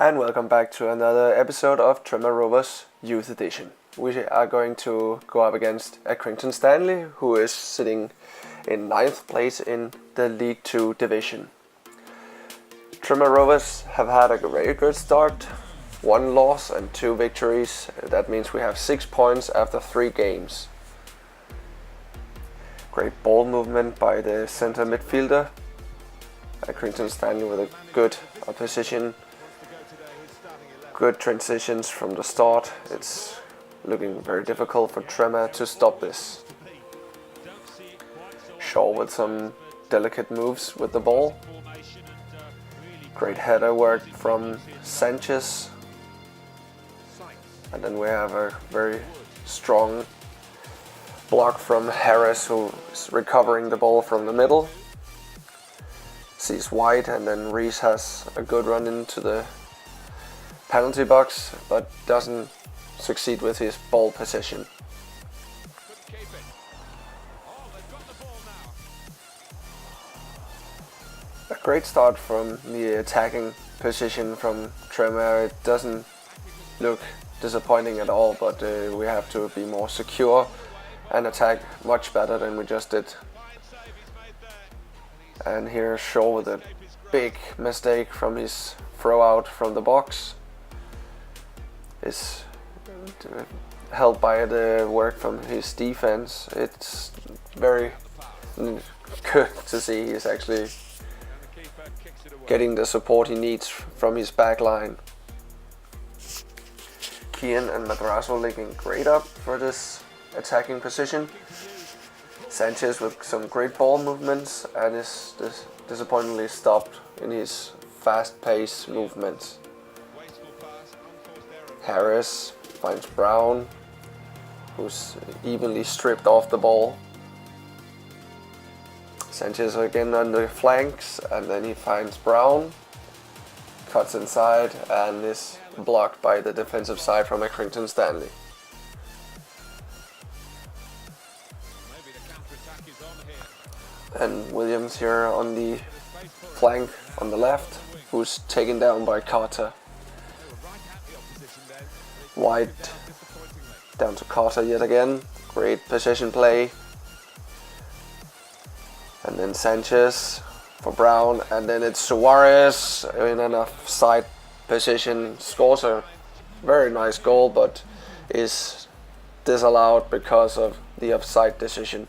And welcome back to another episode of Tranmere Rovers Youth Edition. We are going to go up against Accrington Stanley, who is sitting in 9th place in the League 2 division. Tranmere Rovers have had a very good start, 1 loss and 2 victories. That means we have 6 points after 3 games. Great ball movement by the centre midfielder. Accrington Stanley with a good opposition. Good transitions from the start. It's looking very difficult for Tranmere to stop this. Shaw with some delicate moves with the ball. Great header work from Sanchez. And then we have a very strong block from Harris, who is recovering the ball from the middle. Sees wide, and then Reese has a good run into the penalty box, but doesn't succeed with his ball possession. A great start from the attacking position from Tranmere. It doesn't look disappointing at all, but we have to be more secure and attack much better than we just did. And here Shaw with a big mistake from his throw out from the box. Is helped by the work from his defense. It's very good to see he's actually getting the support he needs from his back line. Kian and Madrazo linking great up for this attacking position. Sanchez with some great ball movements and is disappointingly stopped in his fast-paced movements. Harris finds Brown, who's evenly stripped off the ball. Sanchez again on the flanks, and then he finds Brown, cuts inside, and is blocked by the defensive side from Accrington Stanley. And Williams here on the flank on the left, who's taken down by Carter. Wide down to Carter yet again. Great possession play. And then Sanchez for Brown, and then it's Suarez in an offside position. Scores a very nice goal, but is disallowed because of the offside decision.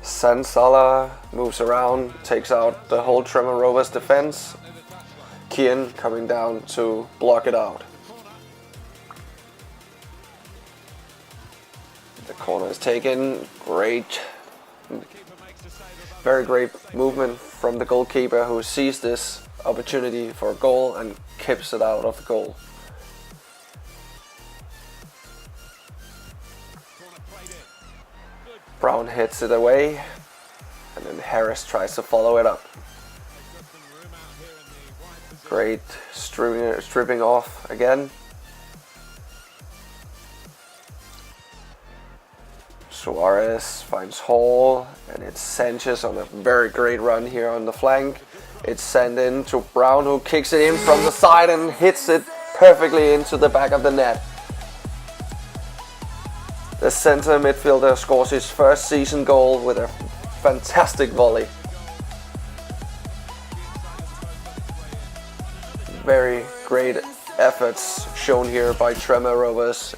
Sansala moves around, takes out the whole Tranmere Rovers defense. Kian coming down to block it out. The corner is taken. Great, very great movement from the goalkeeper, who sees this opportunity for a goal and keeps it out of the goal. Brown hits it away, and then Harris tries to follow it up. Great stripping off again. Suarez finds Hall, and it's Sanchez on a very great run here on the flank. It's sent in to Brown, who kicks it in from the side and hits it perfectly into the back of the net. The centre midfielder scores his first season goal with a fantastic volley. Very great efforts shown here by Tranmere Rovers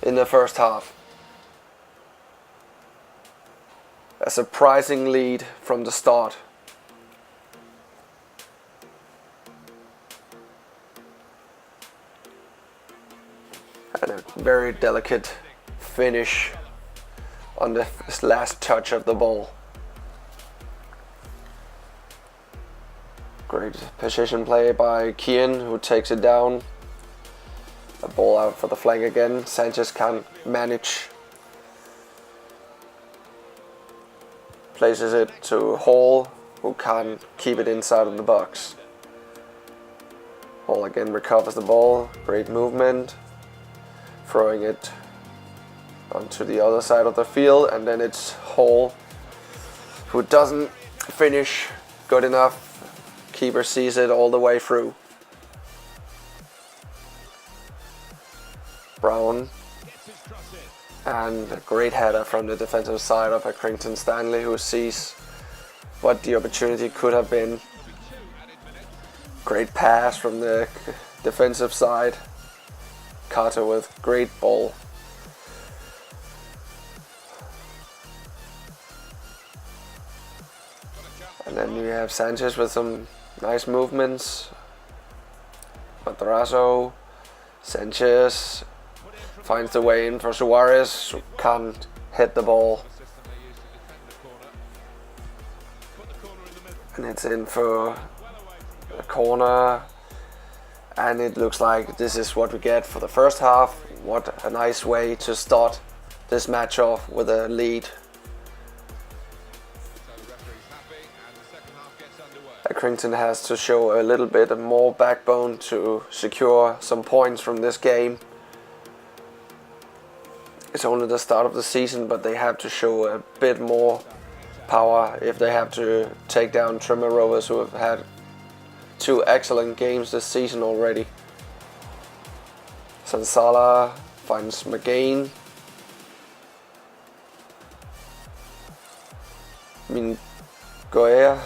in the first half. A surprising lead from the start. And a very delicate finish on the last touch of the ball. Great position play by Kian, who takes it down. A ball out for the flank again. Sanchez can't manage. Places it to Hall, who can't keep it inside of the box. Hall again recovers the ball. Great movement. Throwing it onto the other side of the field, and then it's Hall, who doesn't finish good enough goalkeeper sees it all the way through. Brown. And a great header from the defensive side of Accrington Stanley, who sees what the opportunity could have been. Great pass from the defensive side. Carter with great ball. And then you have Sanchez with some nice movements. Madrazo. Sanchez finds the way in for Suarez, who can't hit the ball. And it's in for a corner. And it looks like this is what we get for the first half. What a nice way to start this match off with a lead. Accrington has to show a little bit more backbone to secure some points from this game. It's only the start of the season, but they have to show a bit more power if they have to take down Tranmere Rovers, who have had 2 excellent games this season already. Sansala finds McGain. Mingoya.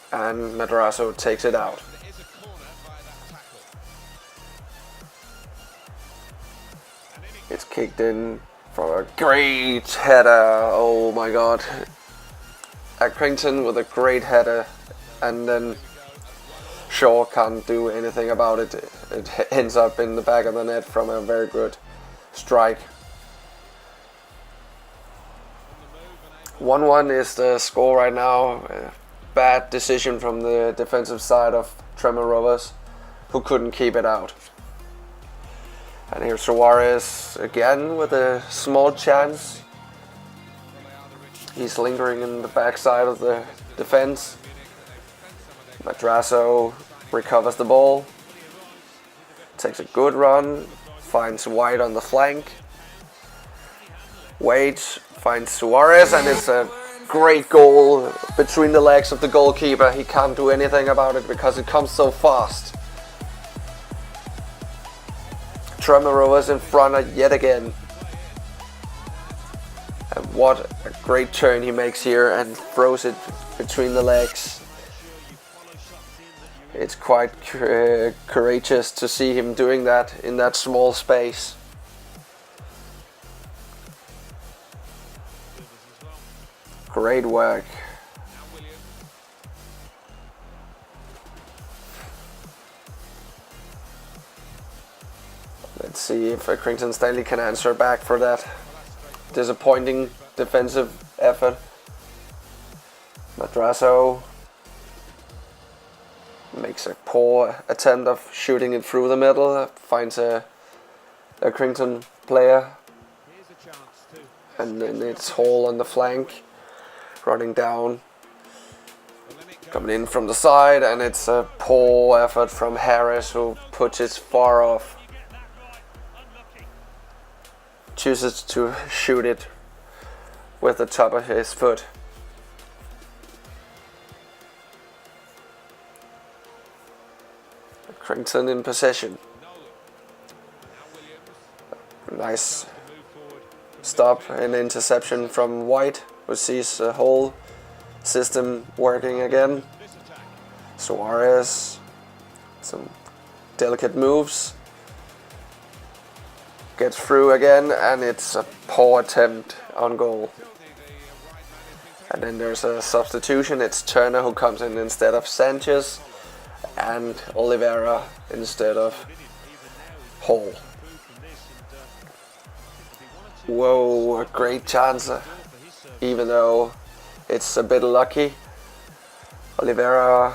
And Madrazo takes it out. It's kicked in for a great header. Oh my god. Accrington with a great header, and then Shaw can't do anything about it. It ends up in the back of the net from a very good strike. 1-1 is the score right now. Bad decision from the defensive side of Tranmere Rovers, who couldn't keep it out. And here's Suarez again with a small chance. He's lingering in the backside of the defense. Madrazo recovers the ball, takes a good run, finds White on the flank. Wade finds Suarez, and it's a great goal between the legs of the goalkeeper. He can't do anything about it because it comes so fast. Tranmere Rovers in front yet again. And what a great turn he makes here and throws it between the legs. It's quite courageous to see him doing that in that small space. Great work. Let's see if Accrington Stanley can answer back for that disappointing defensive effort. Madrazo makes a poor attempt of shooting it through the middle, finds a Accrington player, and then it's Hall on the flank, running down, coming in from the side, and it's a poor effort from Harris, who puts it far off. Chooses to shoot it with the top of his foot. Accrington in possession. Nice stop and interception from White, who sees the whole system working again. Suarez, some delicate moves. Gets through again, and it's a poor attempt on goal. And then there's a substitution. It's Turner who comes in instead of Sanchez, and Oliveira instead of Hall. Whoa, a great chance, even though it's a bit lucky. Oliveira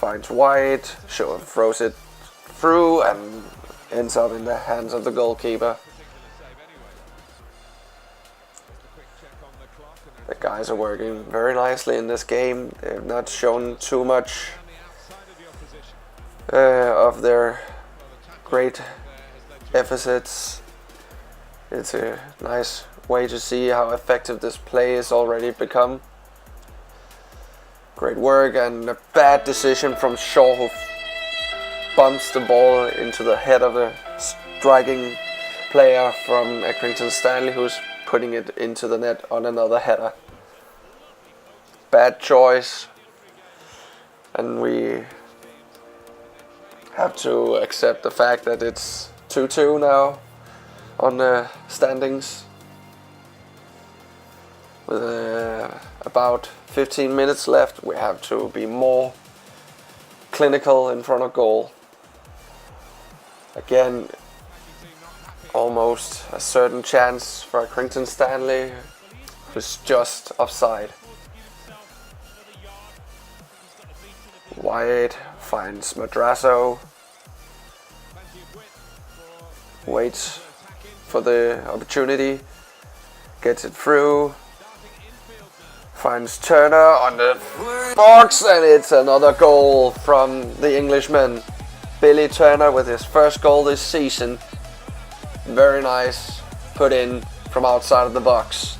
finds White, throws it through, and ends up in the hands of the goalkeeper. The guys are working very nicely in this game. They've not shown too much of their great deficits. It's a nice way to see how effective this play has already become. Great work, and a bad decision from Shaw, who bumps the ball into the head of the striking player from Accrington Stanley, who's putting it into the net on another header. Bad choice, and we have to accept the fact that it's 2-2 now on the standings, with about 15 minutes left. We have to be more clinical in front of goal. Again, almost a certain chance for Accrington Stanley, who's just offside. Wyatt finds Madrasso, waits for the opportunity, gets it through, finds Turner on the box, and it's another goal from the Englishman, Billy Turner, with his first goal this season. Very nice, put in from outside of the box.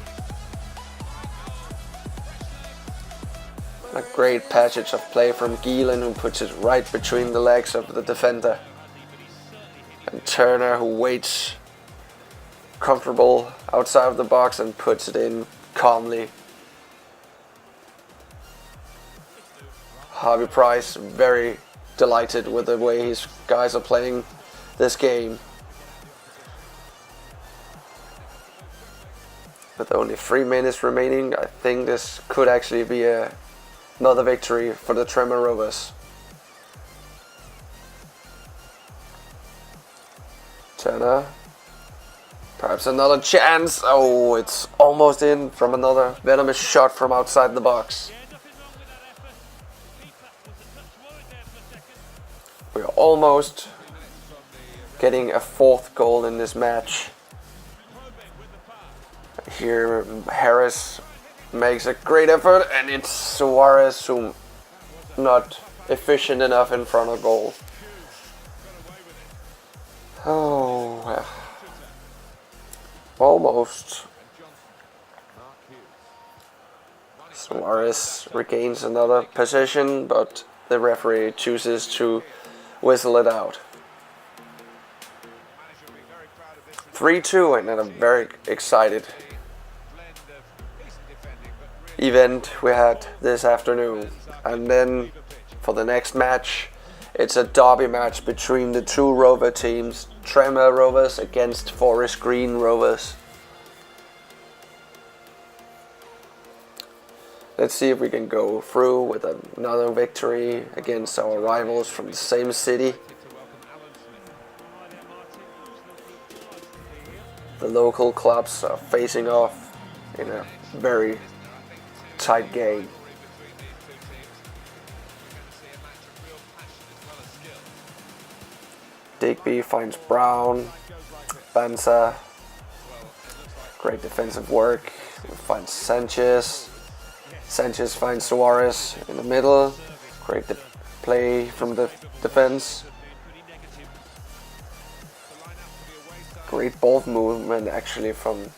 A great passage of play from Geelan, who puts it right between the legs of the defender. And Turner, who waits comfortable outside of the box and puts it in calmly. Harvey Price very delighted with the way his guys are playing this game. With only 3 minutes remaining, I think this could actually be another victory for the Tranmere Rovers. Turner, perhaps another chance. Oh, it's almost in from another venomous shot from outside the box. We're almost getting a fourth goal in this match. Here Harris makes a great effort, and it's Suarez who not efficient enough in front of goal. Oh, almost. Suarez regains another possession, but the referee chooses to whistle it out. 3-2, and a very excited event we had this afternoon. And then for the next match, it's a derby match between the two Rover teams, Tranmere Rovers against Forest Green Rovers. Let's see if we can go through with another victory against our rivals from the same city. The local clubs are facing off in a very tight game. Digby finds Brown, Banza, great defensive work, finds Sanchez. Sanchez finds Suarez in the middle, great play from the defense. Great ball movement actually from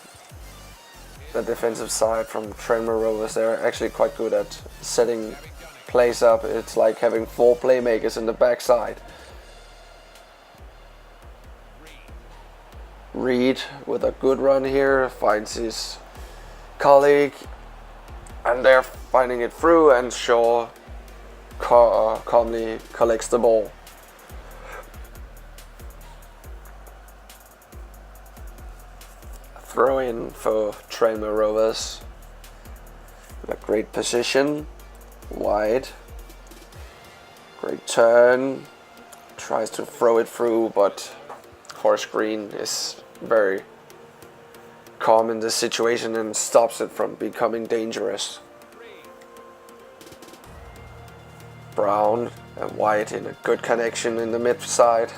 the defensive side from Tranmere Rovers. They're actually quite good at setting plays up. It's like having 4 playmakers in the backside. Reed with a good run here finds his colleague, and they're finding it through, and Shaw calmly collects the ball. Throw in for Tranmere Rovers. A great position, wide. Great turn. Tries to throw it through, but Forest Green is very calm in this situation and stops it from becoming dangerous. Brown and White in a good connection in the mid side.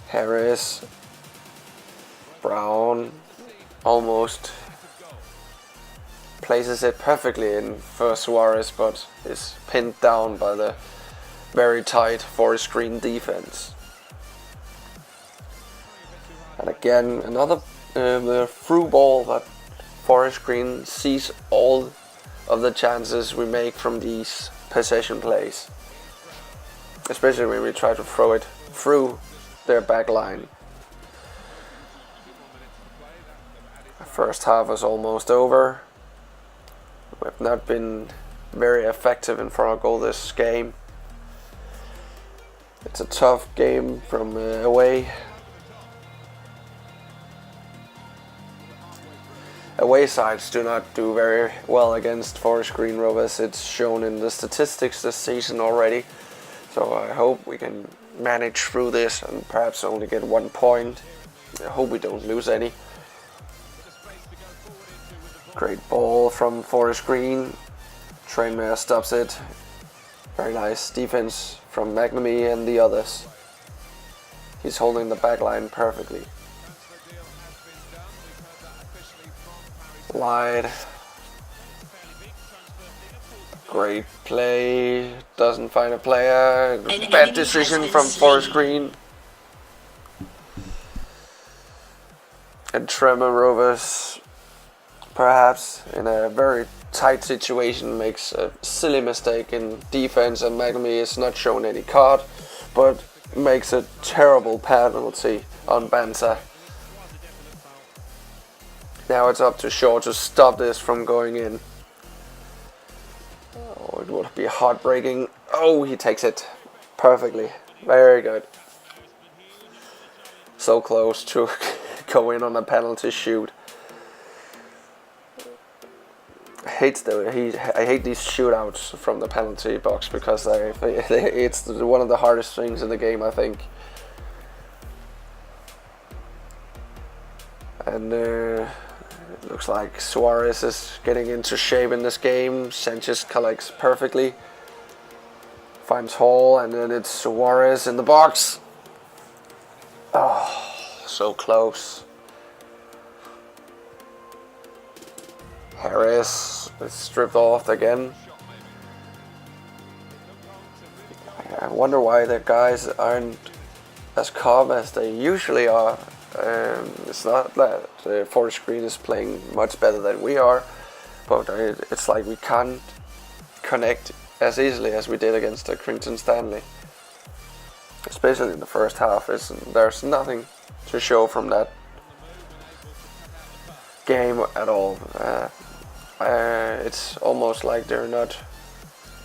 Harris, Brown almost places it perfectly in for Suarez, but is pinned down by the very tight Forest Green defense. And again, another through ball, but Forest Green sees all of the chances we make from these possession plays, especially when we try to throw it through their back line. The first half is almost over. We've not been very effective in front of goal this game. It's a tough game from away. Away sides do not do very well against Forest Green Rovers. It's shown in the statistics this season already. So I hope we can manage through this and perhaps only get 1 point. I hope we don't lose any. Great ball from Forest Green. Tranmere stops it. Very nice defense from McNamee and the others. He's holding the back line perfectly. Wide. Great play. Doesn't find a player. Bad decision from Forest Green. And Tranmere Rovers, perhaps in a very tight situation, makes a silly mistake in defense, and McNamee is not shown any card, but makes a terrible penalty on Banter. Now it's up to Shaw to stop this from going in. Oh, it would be heartbreaking. Oh, he takes it perfectly. Very good. So close to go in on a penalty shoot. I hate these shootouts from the penalty box because it's one of the hardest things in the game, I think. And it looks like Suarez is getting into shape in this game. Sanchez collects perfectly, finds Hall, and then it's Suarez in the box. Oh, so close. Harris is stripped off again. I wonder why the guys aren't as calm as they usually are. It's not that Forest Green is playing much better than we are, but it's like we can't connect as easily as we did against Accrington Stanley. Especially in the first half, there's nothing to show from that game at all. It's almost like they're not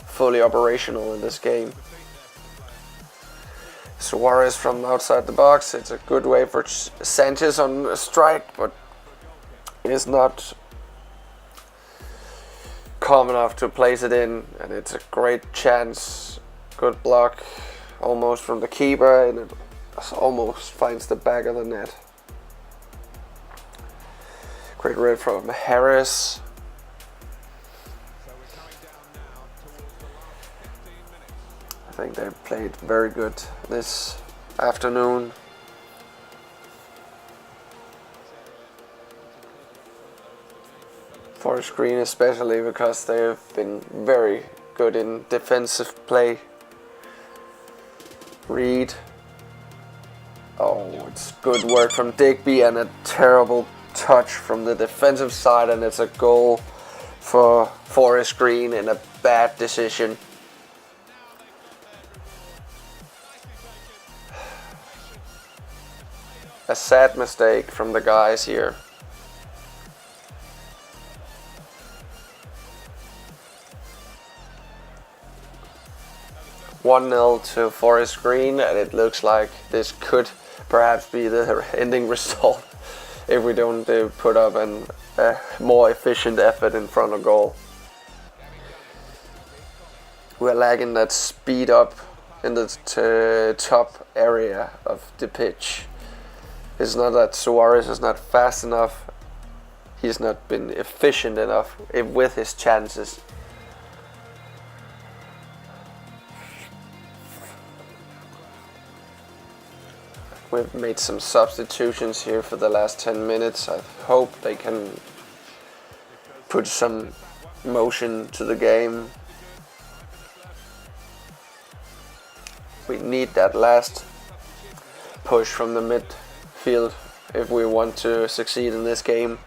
fully operational in this game. Suarez from outside the box. It's a good way for Sanchez on a strike, but is not calm enough to place it in, and it's a great chance. Good block, almost from the keeper, and it almost finds the back of the net. Great read from Harris. I think they played very good this afternoon. Forest Green especially, because they've been very good in defensive play. Reed. Oh, it's good work from Digby and a terrible touch from the defensive side, and it's a goal for Forest Green in a bad decision. A sad mistake from the guys here. (1-0) to Forest Green, and it looks like this could perhaps be the ending result if we don't put up a more efficient effort in front of goal. We're lacking that speed up in the top area of the pitch. It's not that Suarez is not fast enough. He's not been efficient enough with his chances. We've made some substitutions here for the last 10 minutes. I hope they can put some motion to the game. We need that last push from the midfield if we want to succeed in this game.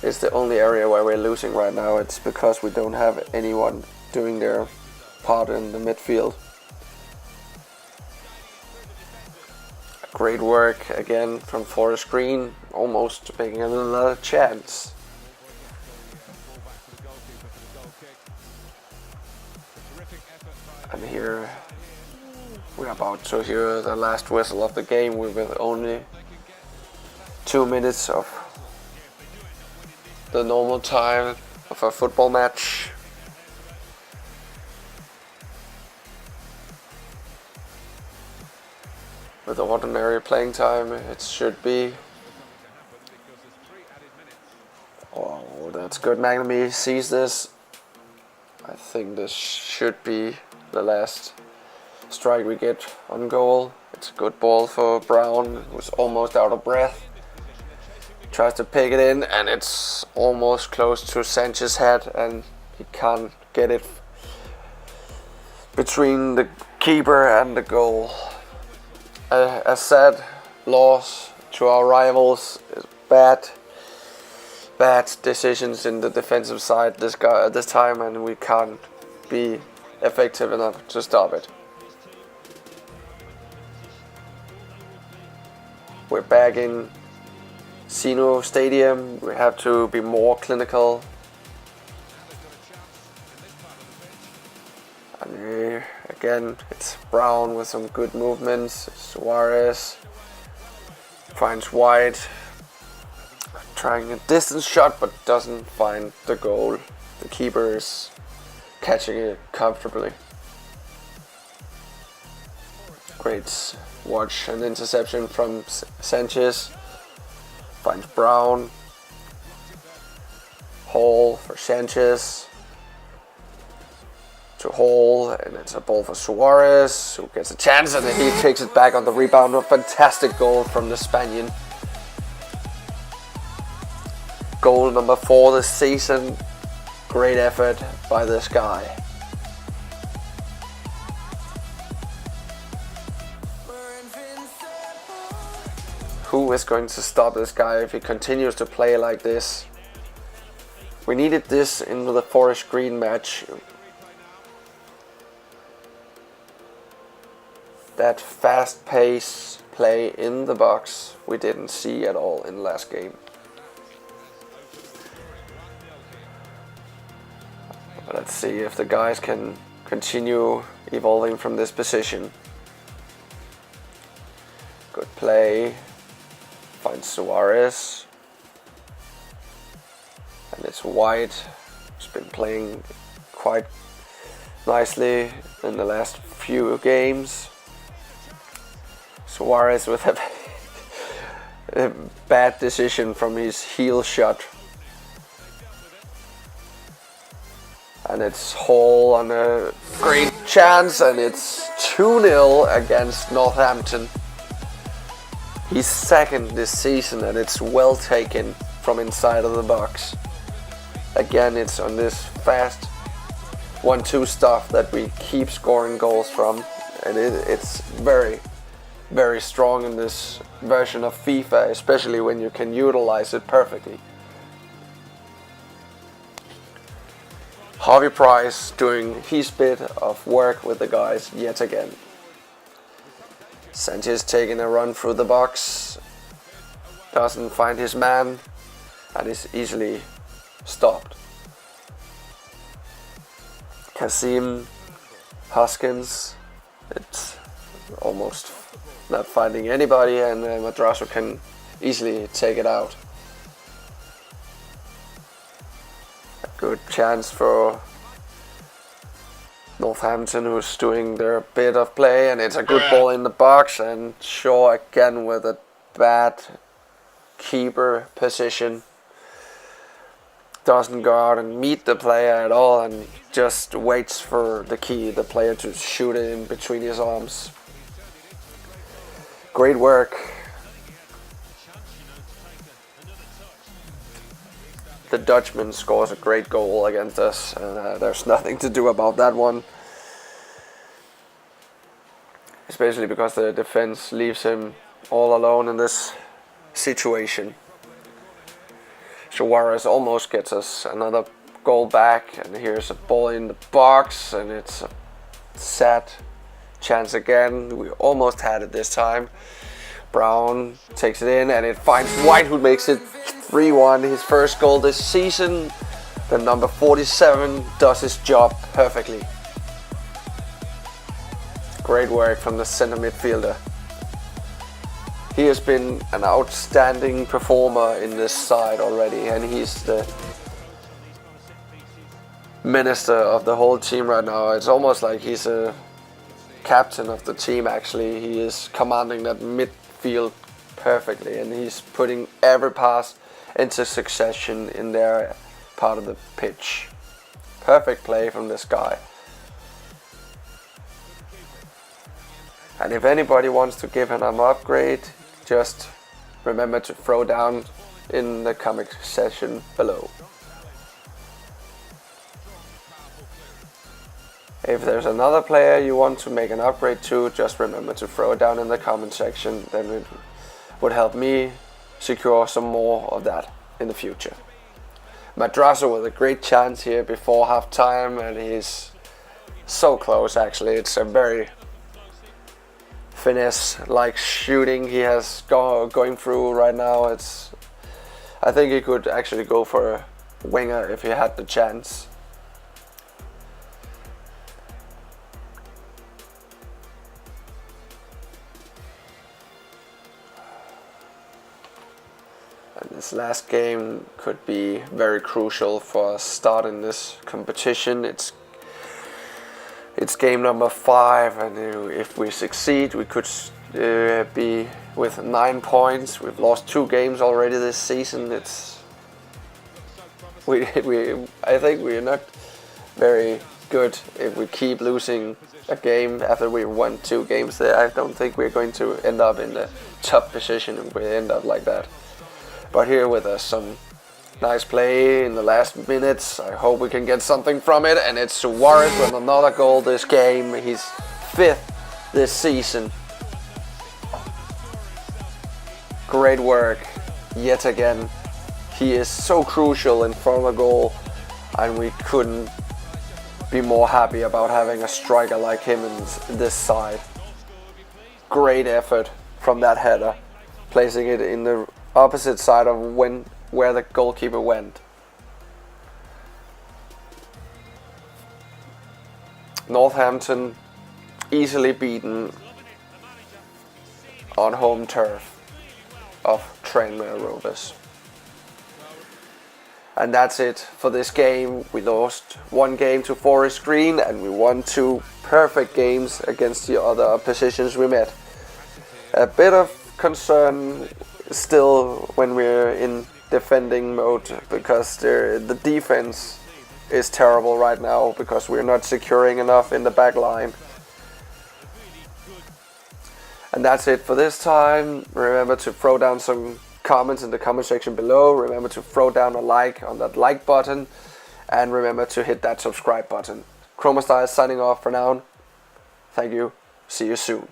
is the only area where we're losing right now. It's because we don't have anyone doing their part in the midfield. Great work again from Forest Green, almost making another chance. And here we're about to hear the last whistle of the game with only 2 minutes of the normal time of a football match. With ordinary playing time, it should be. Oh, that's good. McNamee sees this. I think this should be the last strike we get on goal. It's a good ball for Brown, who's almost out of breath. Tries to pick it in, and it's almost close to Sanchez's head, and he can't get it between the keeper and the goal. A sad loss to our rivals. Bad decisions in the defensive side this time, and we can't be effective enough to stop it. We're back in Sino Stadium. We have to be more clinical. And again, it's Brown with some good movements. Suarez finds White, trying a distance shot but doesn't find the goal. The keeper is catching it comfortably. Great watch and interception from Sanchez. Finds Brown. Hall for Sanchez. To Hall, and it's a ball for Suarez, who gets a chance, and he takes it back on the rebound. A fantastic goal from the Spaniard. Goal number 4 this season. Great effort by this guy. Who is going to stop this guy if he continues to play like this? We needed this in the Forest Green match. That fast pace play in the box we didn't see at all in the last game. But let's see if the guys can continue evolving from this position. Good play. Finds Suarez. And it's White, who's been playing quite nicely in the last few games. Suarez with a bad decision from his heel shot. And it's Hall on a great chance, and it's 2-0 against Northampton. He's second this season, and it's well taken from inside of the box. Again, it's on this fast 1-2 stuff that we keep scoring goals from, and it's very strong in this version of FIFA, especially when you can utilize it perfectly. Harvey Price doing his bit of work with the guys yet again. Sanchez taking a run through the box, doesn't find his man, and is easily stopped. Kasim, Hoskins, it's almost not finding anybody, and Madrazo can easily take it out. A good chance for Northampton, who's doing their bit of play, and it's a good ball in the box, and Shaw again with a bad keeper position. Doesn't go out and meet the player at all, and just waits for the player to shoot it in between his arms. Great work. The Dutchman scores a great goal against us, and there's nothing to do about that one. Especially because the defense leaves him all alone in this situation. Suarez almost gets us another goal back, and here's a ball in the box, and it's a sad chance again. We almost had it this time. Brown takes it in, and it finds White, who makes it 3-1, his first goal this season. The number 47 does his job perfectly. Great work from the center midfielder. He has been an outstanding performer in this side already, and he's the minister of the whole team right now. It's almost like he's a captain of the team actually. He is commanding that midfield perfectly, and he's putting every pass into succession in their part of the pitch. Perfect play from this guy. And if anybody wants to give him an upgrade, just remember to throw down in the comment section below. If there's another player you want to make an upgrade to, just remember to throw it down in the comment section. Then it would help me secure some more of that in the future. Madrazo with a great chance here before half time, and he's so close actually. It's a very finesse-like shooting he has going through right now. I think he could actually go for a winger if he had the chance. And this last game could be very crucial for us starting this competition. It's game number 5, and if we succeed, we could be with 9 points. We've lost 2 games already this season. I think we're not very good if we keep losing a game after we won 2 games there. I don't think we're going to end up in the top position if we end up like that. But here with some nice play in the last minutes, I hope we can get something from it. And it's Suarez with another goal this game. He's 5th this season. Great work yet again. He is so crucial in front of the goal, and we couldn't be more happy about having a striker like him in this side. Great effort from that header, placing it in the opposite side of where the goalkeeper went. Northampton easily beaten on home turf of Tranmere Rovers. And that's it for this game. We lost 1 game to Forest Green, and we won 2 perfect games against the other oppositions we met. A bit of concern still when we're in defending mode, because the defense is terrible right now because we're not securing enough in the back line. And that's it for this time. Remember to throw down some comments in the comment section below. Remember to throw down a like on that like button, and remember to hit that subscribe button. Chromastyle is signing off for now. Thank you. See you soon.